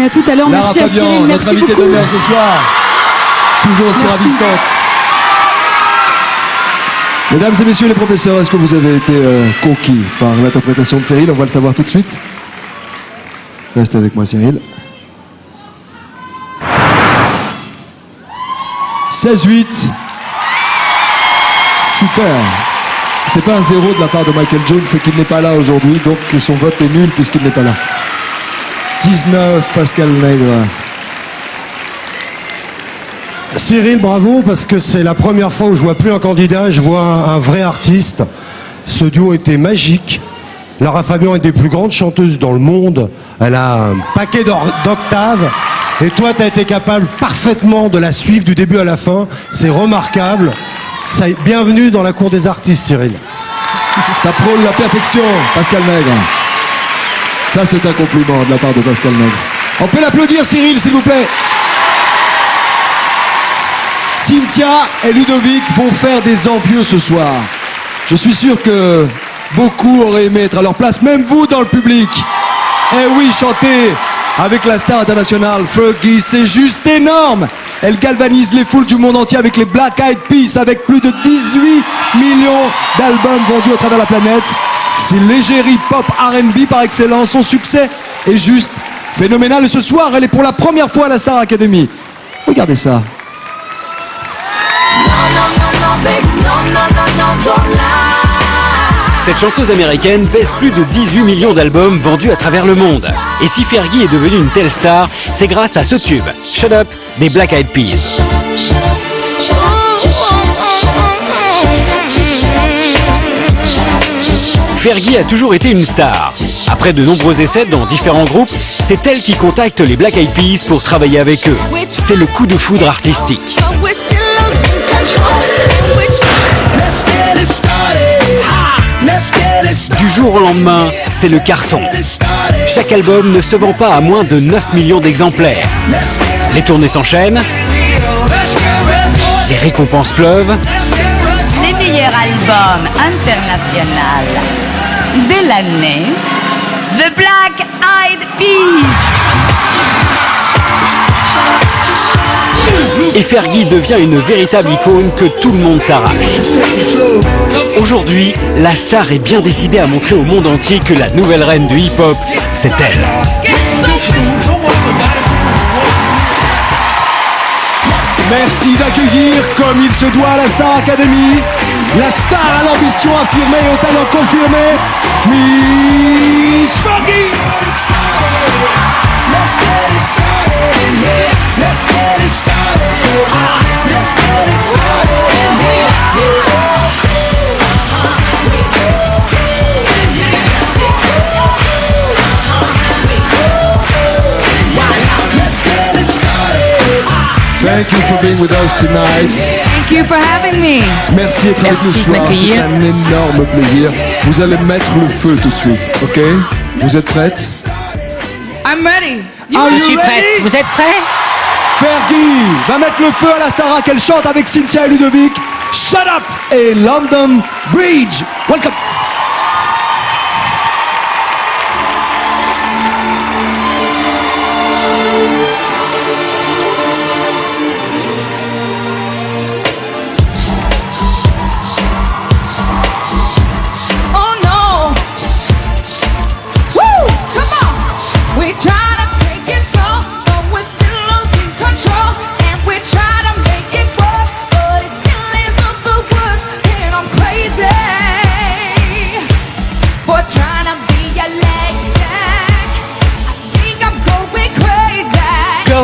à tout à l'heure. Merci à Cyril, merci notre invitée beaucoup. d'honneur ce soir. Toujours aussi ravissante. Mesdames et messieurs les professeurs, est-ce que vous avez été conquis par l'interprétation de Cyril? On va le savoir tout de suite. Reste avec moi, Cyril. 16-8. Super. C'est pas un 0 de la part de Michael Jones, c'est qu'il n'est pas là aujourd'hui, donc son vote est nul puisqu'il n'est pas là. 19, Pascal Nègre. Cyril, bravo, parce que c'est la première fois où je vois plus un candidat, je vois un vrai artiste. Ce duo était magique. Lara Fabian est des plus grandes chanteuses dans le monde. Elle a un paquet d'octaves. Et toi, tu as été capable parfaitement de la suivre du début à la fin. C'est remarquable. Bienvenue dans la cour des artistes, Cyril. Ça frôle la perfection, Pascal Nègre. Ça, c'est un compliment de la part de Pascal Nègre. On peut l'applaudir, Cyril, s'il vous plaît. Cynthia et Ludovic vont faire des envieux ce soir. Je suis sûr que beaucoup auraient aimé être à leur place, même vous dans le public. Eh oui, chanter avec la star internationale Fergie, c'est juste énorme. Elle galvanise les foules du monde entier avec les Black Eyed Peas, avec plus de 18 millions d'albums vendus à travers la planète. C'est l'égérie pop R&B par excellence. Son succès est juste phénoménal. Et ce soir, elle est pour la première fois à la Star Academy. Regardez ça. Cette chanteuse américaine pèse plus de 18 millions d'albums vendus à travers le monde. Et si Fergie est devenue une telle star, c'est grâce à ce tube, Shut Up, des Black Eyed Peas. Fergie a toujours été une star. Après de nombreux essais dans différents groupes, c'est elle qui contacte les Black Eyed Peas pour travailler avec eux. C'est le coup de foudre artistique. Du jour au lendemain, c'est le carton. Chaque album ne se vend pas à moins de 9 millions d'exemplaires. Les tournées s'enchaînent, les récompenses pleuvent. Les meilleurs albums internationaux de l'année, The Black Eyed Peas. Et Fergie devient une véritable icône que tout le monde s'arrache. Aujourd'hui, la star est bien décidée à montrer au monde entier que la nouvelle reine du hip-hop, c'est elle. Merci d'accueillir comme il se doit la Star Academy, la star à l'ambition affirmée et au talent confirmé, Miss Fergie. Thank you for being with us tonight. Thank you for having me. Merci d'être avec nous ce soir, c'est un énorme plaisir. Vous allez mettre le feu tout de suite, ok? Vous êtes prête? I'm ready. Je suis prête. Vous êtes prêts? Fergie va mettre le feu à la Starac. Elle chante avec Cynthia et Ludovic. Shut Up et London Bridge. Welcome.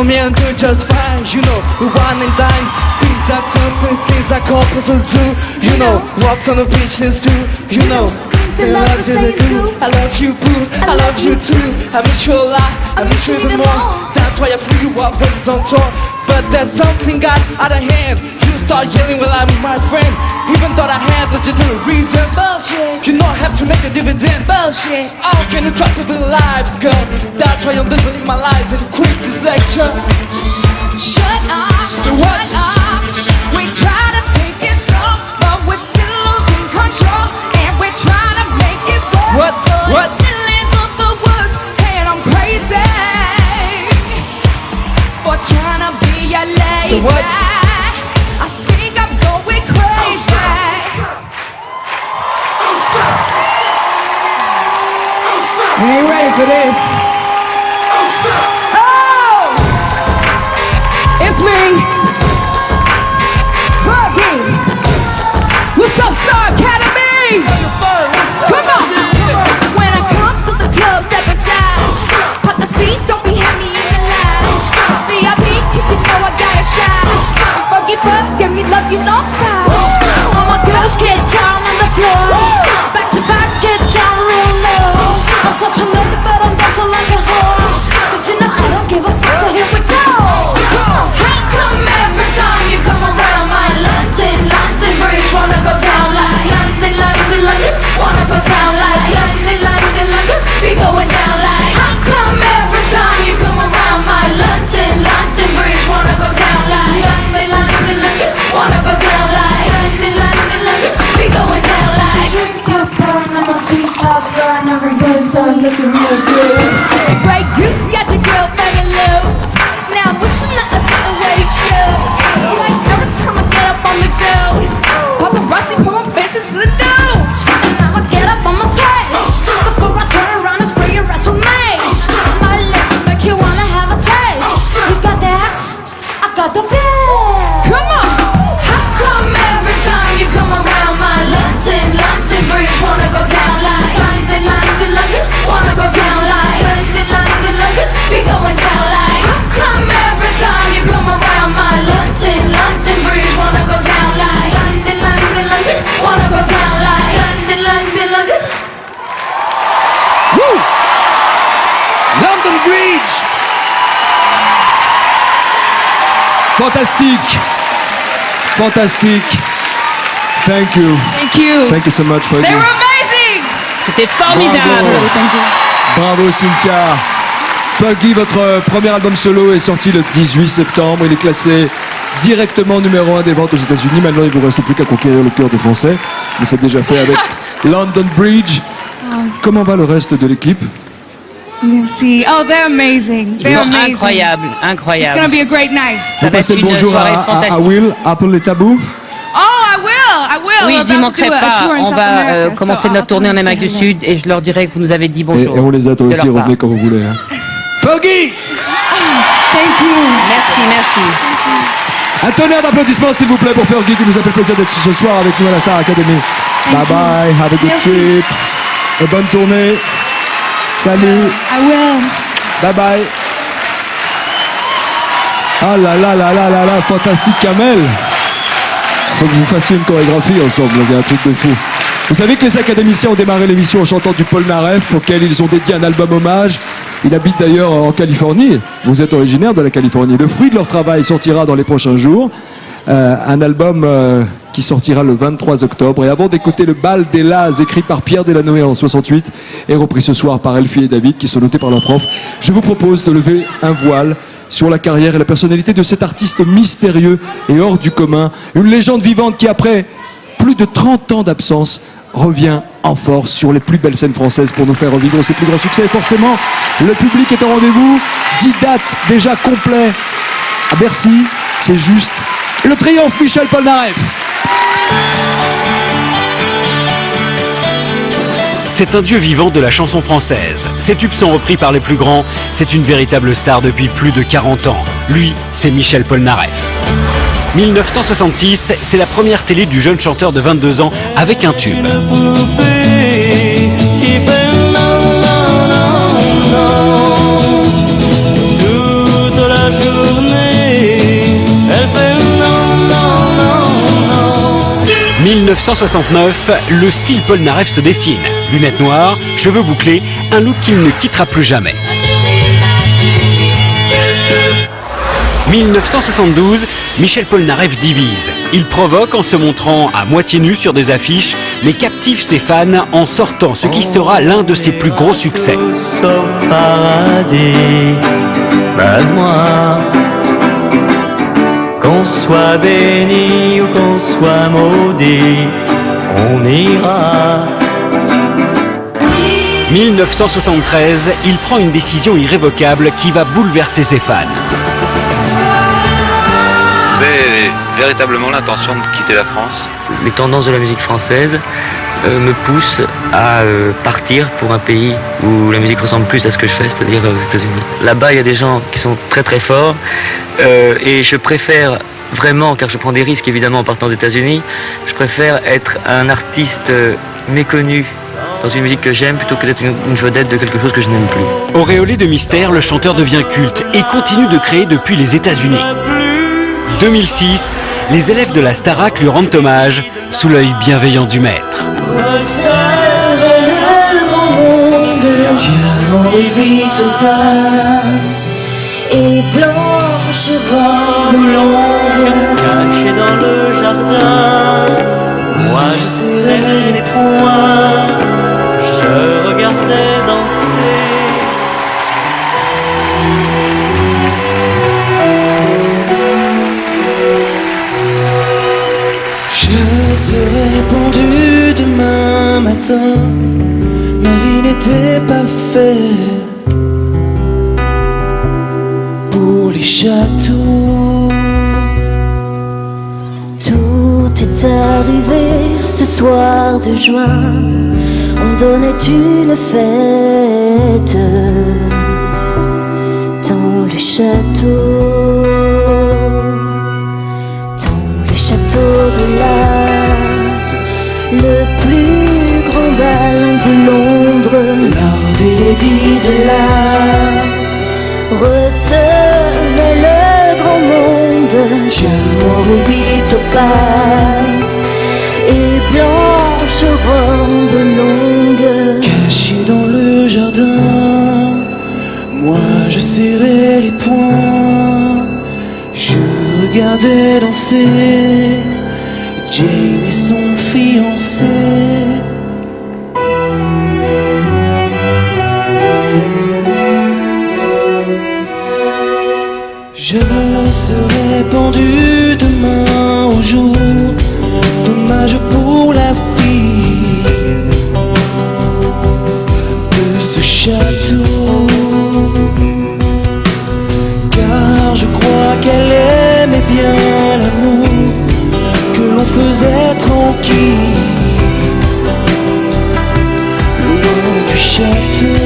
Me and do just fine, you know, one and dime. Things are constant, things are couples will do. You know, walks on the beach and too. You know, they love you, they do. I love you, boo, I love you too. I miss you a lot, I miss you even more. That's why I flew you up when it's on tour. But there's something got out of hand. You start yelling while I'm my friend. Even though I had legitimate reasons. Bullshit. You know I have to make the dividends. Bullshit. How can you try to build lives, girl? That's why I'm living my life and quit this lecture. Shut up, so what? Shut up. We try to take it slow, but we're still losing control. And we're trying to make it work. What? But What? it still ends up the worst, and I'm crazy. So what? I think I'm going crazy. You ain't ready for this. Oh! It's me. Fergie. What's up, Star Academy? Come on. When I come to the club, step aside. Pop the seats, don't be heavy in the line. VIP, cause you know I got a shot. Buggy bug, give me love you long time. All my girls get down on the floor. Back to back, get down real low. I'm such a lady, but I'm dancing like a horse. Cause you know I don't give a fuck, so here we go. How come every time you come around my London Bridge wanna go down like London, wanna go down like London, be going down like. How come every time you come around my London Bridge wanna go down like London, wanna go down like London, be going down like. Drinks start pouring and my speech starts slurring, everybody start looking real good. The Grey Goose got your girl feeling loose. Now I'm wishing that I did the way it shows. Like every time I get up on the dough, paparazzi pouring faces to the nose. And now I get up on my face before I turn around and spray your ass with mace. My lips make you wanna have a taste. You got the axe, I got the bag. Come on. How come every time you come around my London Bridge wanna go down like London, wanna go down like London, be going down like. How come every time you come around my London Bridge wanna go down like London, wanna go down like London. Woo! London Bridge. Fantastique. Fantastique. Thank you. Thank you. Thank you so much, Fergie. They were amazing. C'était formidable. Bravo Cynthia. Fergie, votre premier album solo est sorti le 18 septembre. Il est classé directement numéro 1 des ventes aux États-Unis. Maintenant, il vous reste plus qu'à conquérir le cœur des Français. Mais c'est déjà fait avec London Bridge. Comment va le reste de l'équipe? Merci. Oh, they're amazing. Ils They're sont amazing. incroyables, It's gonna incroyables. be a great night. Ça Vous va passez être le une bonjour soirée à fantastique. Will, Apple les tabous. Oh, I will. Oui, We're je n'y about manquerai to do a pas. tour in On South va America, commencer so notre tournée en I'll Amérique du say Sud et je leur dirai que vous nous avez dit Et bonjour. on les attend de aussi, leur part. revenez quand vous voulez. Hein. Fergie! Thank you. Merci. Un tonnerre d'applaudissements s'il vous plaît pour Fergie qui nous a fait le plaisir d'être ce soir avec nous à la Star Academy. Bye bye, have a good Merci. trip. Et bonne tournée. Salut. I will. Bye bye. Ah là là là là là là, fantastique Kamel. Faut que vous fassiez une chorégraphie ensemble, il y a un truc de fou. Vous savez que les académiciens ont démarré l'émission en chantant du Paul Naref, auquel ils ont dédié un album hommage. Il habite d'ailleurs en Californie. Vous êtes originaire de la Californie. Le fruit de leur travail sortira dans les prochains jours. Un album qui sortira le 23 octobre. Et avant d'écouter le bal des Laz, écrit par Pierre Delanoë en 68, et repris ce soir par Elfie et David, qui sont notés par leur prof, je vous propose de lever un voile sur la carrière et la personnalité de cet artiste mystérieux et hors du commun. Une légende vivante qui, après plus de 30 ans d'absence, revient en force sur les plus belles scènes françaises pour nous faire revivre ses plus grands succès. Et forcément, le public est au rendez-vous. 10 dates déjà complets à Bercy, c'est juste. Le triomphe Michel Polnareff. C'est un dieu vivant de la chanson française. Ses tubes sont repris par les plus grands. C'est une véritable star depuis plus de 40 ans. Lui, c'est Michel Polnareff. 1966, c'est la première télé du jeune chanteur de 22 ans avec un tube. Toute la journée, elle fait non, non, non, non. 1969, le style Polnareff se dessine. Lunettes noires, cheveux bouclés, un look qu'il ne quittera plus jamais. 1972, Michel Polnareff divise. Il provoque en se montrant à moitié nu sur des affiches, mais captive ses fans en sortant ce qui sera l'un de ses plus gros succès. Au paradis, près de moi. Qu'on soit béni ou qu'on soit maudit, on ira. 1973, il prend une décision irrévocable qui va bouleverser ses fans. véritablement l'intention de quitter la France? Les tendances de la musique française me poussent à partir pour un pays où la musique ressemble plus à ce que je fais, c'est-à-dire aux États-Unis. Là-bas, il y a des gens qui sont très très forts et je préfère vraiment, car je prends des risques évidemment en partant aux États-Unis, je préfère être un artiste méconnu dans une musique que j'aime plutôt que d'être une vedette de quelque chose que je n'aime plus. Auréolé de mystère, le chanteur devient culte et continue de créer depuis les États-Unis. 2006, les élèves de la Starac lui rendent hommage sous l'œil bienveillant du maître. Et blanche robe longue, cachée dans le jardin, moi je serrais les poings, je regardais danser. Je serais pendu demain matin, ma vie n'était pas faite pour les châteaux. tout est arrivé ce soir de juin. On donnait une fête dans le château. De Las, le plus grand bal de Londres, Lord et Lady de Las recevait le grand monde, diamant, rubis, topaz et blanche robe longue, cachée dans le jardin. Moi je serrais les poings, je regardais danser Jane et son fiancé. Je serai pendu demain au jour, dommage pour la fille de ce château, car je crois qu'elle aimait bien l'amour que l'on faisait tranquille, loin du château.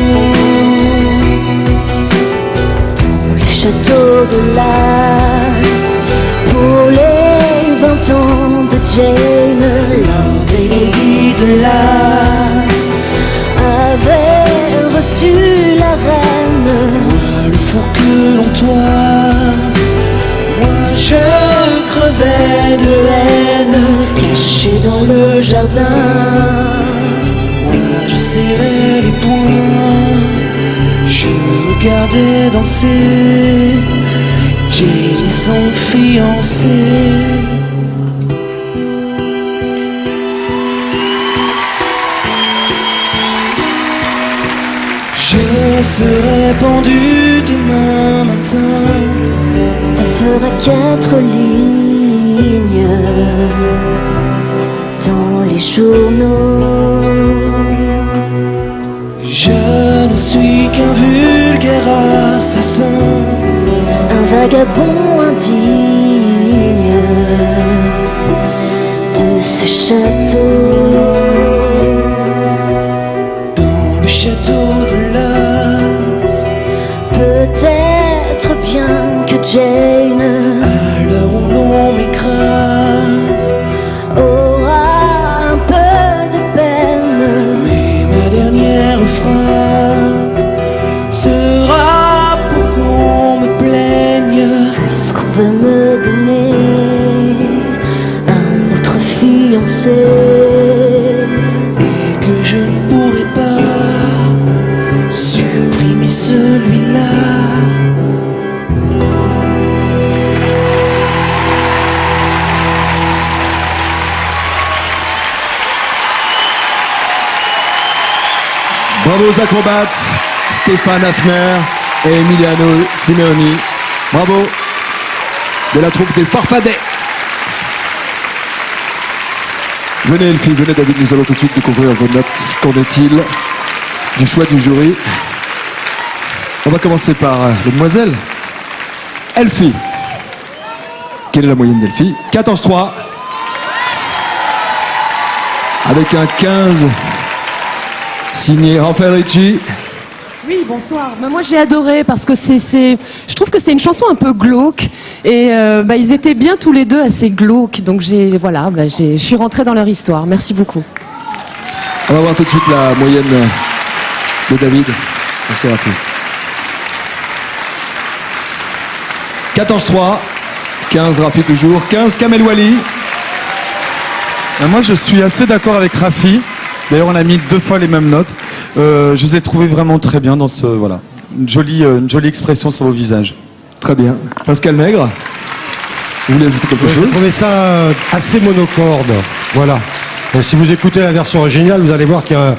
dans le château de Las, pour les 20 ans de Jane, Lord et Lady de Las avait reçu la reine. Moi le faut que l'on toise, moi je crevais de haine, caché dans le jardin. Moi je serrais les poings, je regardais danser Jane et son fiancé. Je serai pendu demain matin, Ça fera 4 lignes dans les journaux. je ne suis qu'un vulgaire assassin, Un vagabond indigne de ce château. dans le château de Las. Peut-être bien que Jane, À l'heure où l'on m'écrase, aura un peu de peine. mais ma dernière phrase sera pour qu'on me plaigne, Puisqu'on veut me donner un autre fiancé, et que je ne pourrai pas supprimer celui-là. Bravo aux acrobates, Stéphane Hafner et Emiliano Simeoni. Bravo de la troupe des Farfadets. Venez Elfie, venez David, nous allons tout de suite découvrir vos notes. Qu'en est-il du choix du jury? On va commencer par les demoiselles. Elfie, Quelle est la moyenne, Delphi? 14-3. Avec un 15 signé Raphaël Ricci. Oui, bonsoir. Mais moi, j'ai adoré parce que je trouve que c'est une chanson un peu glauque et ils étaient bien tous les deux assez glauques. Donc je suis rentrée dans leur histoire. Merci beaucoup. On va voir tout de suite la moyenne de David. Assez rapide. 14-3. 15 Rafi toujours. 15 Kamel Wally. Moi, je suis assez d'accord avec Rafi. D'ailleurs, on a mis 2 fois les mêmes notes. Je les ai trouvés vraiment très bien dans ce... Voilà. Une jolie expression sur vos visages. Très bien. Pascal Maigre, vous voulez ajouter quelque chose? J'ai trouvé ça assez monocorde. Voilà. Si vous écoutez la version originale, vous allez voir qu'il y a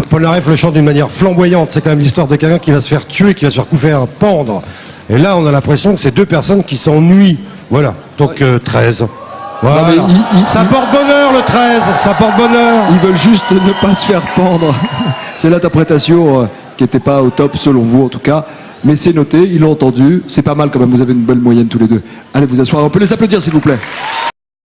Paul Naref le chante d'une manière flamboyante. C'est quand même l'histoire de quelqu'un qui va se faire tuer, qui va se faire pendre. Et là, on a l'impression que c'est 2 personnes qui s'ennuient. Voilà. Donc 13. Voilà. Non, mais ça porte bonheur le 13, ça porte bonheur. Ils veulent juste ne pas se faire pendre. C'est l'interprétation qui n'était pas au top selon vous en tout cas. Mais c'est noté, ils l'ont entendu. C'est pas mal quand même, vous avez une belle moyenne tous les deux. Allez vous asseoir, on peut les applaudir s'il vous plaît.